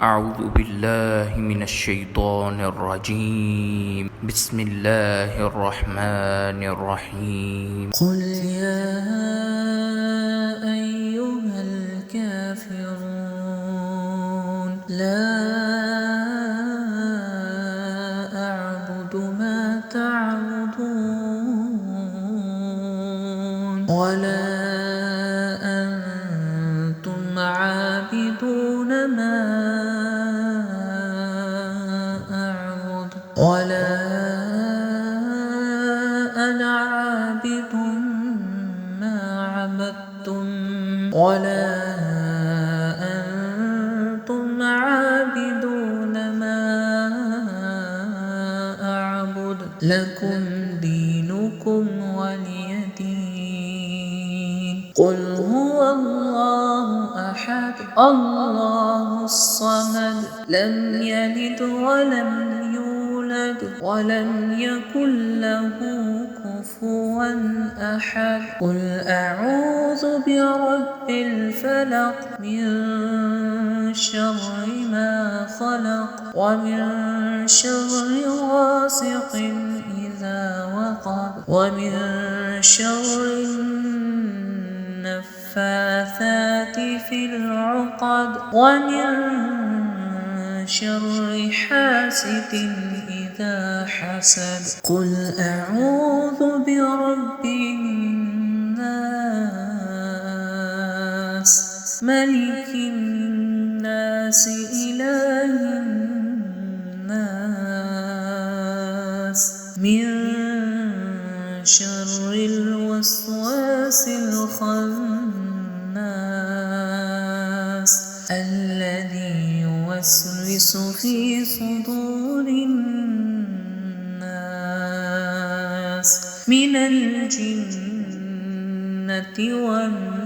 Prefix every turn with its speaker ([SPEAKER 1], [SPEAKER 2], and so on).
[SPEAKER 1] أعوذ بالله من الشيطان الرجيم. بسم الله الرحمن الرحيم.
[SPEAKER 2] قل يا أيها الكافرون لا أعبد ما تعبدون ولا أنتم عابدون ما أعبد ولا أنا عابد ما عبدتم ولا أنتم عابدون ما أعبد لكم دينكم ولي دين. قل هو الله أحد الله الصمد لم يلد ولم يولد ولم يكن له كفوا أحد. قل أعوذ برب الفلق من شر ما خلق ومن شر غاسق إذا وقب ومن شر النفاثات في العقد ومن شر حاسد إذا حسد. قل أعوذ برب الناس ملك الناس إله الناس من شر الوسواس الخناس الذي يوسوس في صدور الناس من الجنة والناس.